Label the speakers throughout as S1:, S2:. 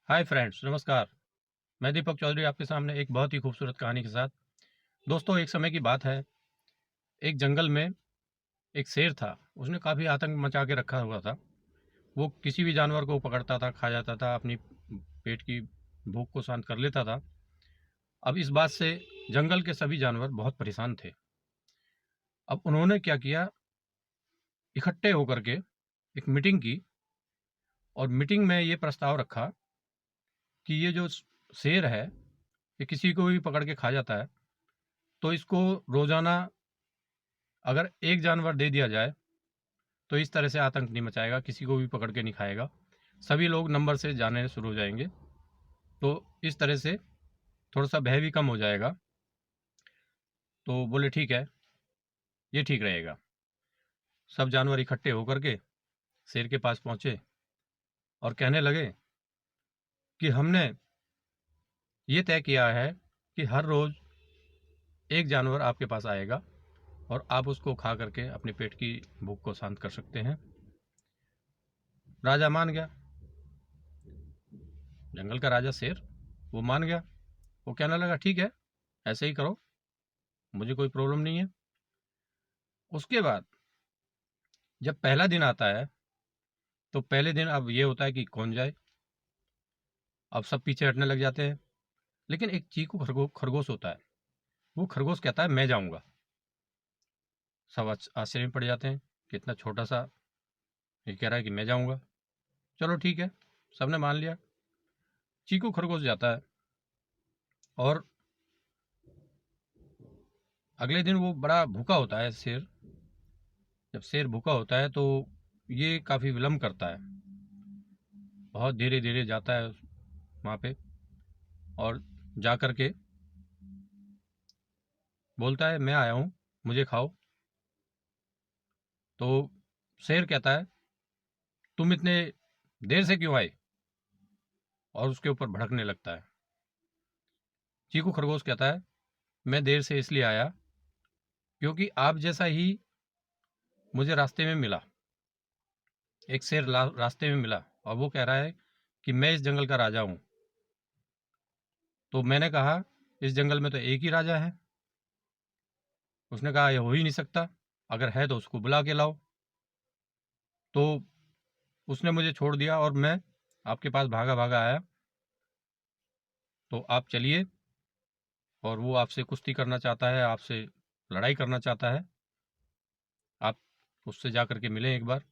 S1: Hi friends, नमस्कार। मैं दीपक चौधरी आपके सामने एक बहुत ही खूबसूरत कहानी के साथ। दोस्तों, एक समय की बात है। एक जंगल में एक शेर था। उसने काफ़ी आतंक मचा के रखा हुआ था। वो किसी भी जानवर को पकड़ता था, खा जाता था, अपनी पेट की भूख को शांत कर लेता था। अब इस बात से जंगल के सभी जानवर बहुत परेशान थे। अब उन्होंने क्या किया, इकट्ठे होकर के एक मीटिंग की और मीटिंग में ये प्रस्ताव रखा कि ये जो शेर है, ये किसी को भी पकड़ के खा जाता है, तो इसको रोज़ाना अगर एक जानवर दे दिया जाए तो इस तरह से आतंक नहीं मचाएगा, किसी को भी पकड़ के नहीं खाएगा, सभी लोग नंबर से जाने शुरू हो जाएंगे। तो इस तरह से थोड़ा सा भय भी कम हो जाएगा। तो बोले ठीक है, ये ठीक रहेगा। सब जानवर इकट्ठे होकर के शेर के पास पहुंचे और कहने लगे कि हमने ये तय किया है कि हर रोज़ एक जानवर आपके पास आएगा और आप उसको खा करके अपने पेट की भूख को शांत कर सकते हैं। राजा मान गया, जंगल का राजा शेर, वो मान गया। वो कहने लगा ठीक है, ऐसे ही करो, मुझे कोई प्रॉब्लम नहीं है। उसके बाद जब पहला दिन आता है तो पहले दिन अब ये होता है कि कौन जाए। अब सब पीछे हटने लग जाते हैं, लेकिन एक चीकू खरगोश होता है। वो खरगोश कहता है मैं जाऊंगा। सब आश्चर्य में पड़ जाते हैं कि इतना छोटा सा ये कह रहा है कि मैं जाऊंगा। चलो ठीक है, सबने मान लिया। चीकू खरगोश जाता है और अगले दिन वो बड़ा भूखा होता है शेर। जब शेर भूखा होता है तो ये काफ़ी विलम्ब करता है, बहुत धीरे धीरे जाता है वहाँ पे और जा कर के बोलता है मैं आया हूँ, मुझे खाओ। तो शेर कहता है तुम इतने देर से क्यों आए, और उसके ऊपर भड़कने लगता है। चीकू खरगोश कहता है मैं देर से इसलिए आया क्योंकि आप जैसा ही मुझे रास्ते में मिला, एक शेर रास्ते में मिला और वो कह रहा है कि मैं इस जंगल का राजा हूँ। तो मैंने कहा इस जंगल में तो एक ही राजा है। उसने कहा यह हो ही नहीं सकता, अगर है तो उसको बुला के लाओ। तो उसने मुझे छोड़ दिया और मैं आपके पास भागा भागा आया। तो आप चलिए, और वो आपसे कुश्ती करना चाहता है, आपसे लड़ाई करना चाहता है। आप उससे जा कर के मिलें एक बार।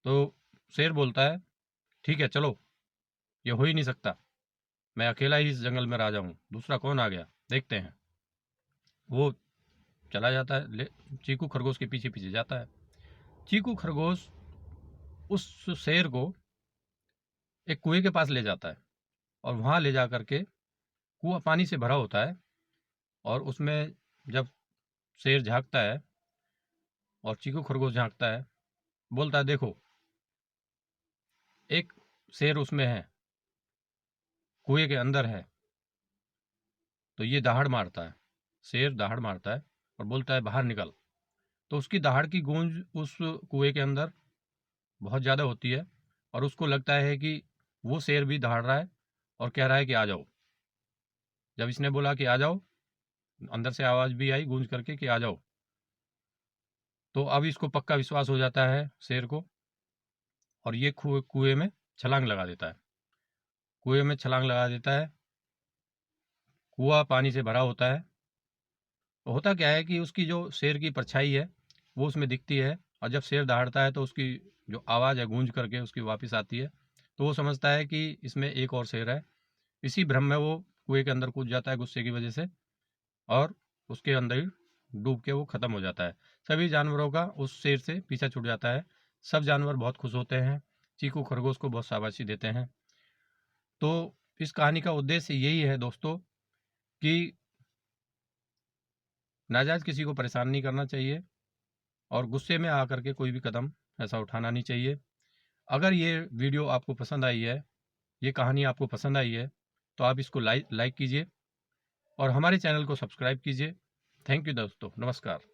S1: तो शेर बोलता है ठीक है चलो, ये हो ही नहीं सकता, मैं अकेला ही इस जंगल में राजा हूँ, दूसरा कौन आ गया देखते हैं। वो चला जाता है, चीकू खरगोश के पीछे पीछे जाता है। चीकू खरगोश उस शेर को एक कुएं के पास ले जाता है और वहाँ ले जा करके, कुआं पानी से भरा होता है, और उसमें जब शेर झांकता है और चीकू खरगोश झांकता है, बोलता है देखो एक शेर उसमें है, कुएं के अंदर है। तो ये दहाड़ मारता है, शेर दहाड़ मारता है और बोलता है बाहर निकल। तो उसकी दहाड़ की गूंज उस कुएं के अंदर बहुत ज़्यादा होती है और उसको लगता है कि वो शेर भी दहाड़ रहा है और कह रहा है कि आ जाओ। जब इसने बोला कि आ जाओ, अंदर से आवाज़ भी आई गूंज करके कि आ जाओ। तो अब इसको पक्का विश्वास हो जाता है शेर को, और ये कुएं में छलांग लगा देता है। कुएं में छलांग लगा देता है। कुआं पानी से भरा होता है। तो होता क्या है कि उसकी जो शेर की परछाई है वो उसमें दिखती है, और जब शेर दहाड़ता है तो उसकी जो आवाज़ है गूंज करके उसकी वापस आती है। तो वो समझता है कि इसमें एक और शेर है। इसी भ्रम में वो कुएं के अंदर कूद जाता है गुस्से की वजह से, और उसके अंदर ही डूब के वो ख़त्म हो जाता है। सभी जानवरों का उस शेर से पीछा छूट जाता है। सब जानवर बहुत खुश होते हैं, चीकू खरगोश को बहुत शाबाशी देते हैं। तो इस कहानी का उद्देश्य यही है दोस्तों कि नाजायज़ किसी को परेशान नहीं करना चाहिए, और गुस्से में आकर के कोई भी कदम ऐसा उठाना नहीं चाहिए। अगर ये वीडियो आपको पसंद आई है, ये कहानी आपको पसंद आई है, तो आप इसको लाइक कीजिए और हमारे चैनल को सब्सक्राइब कीजिए। थैंक यू दोस्तों, नमस्कार।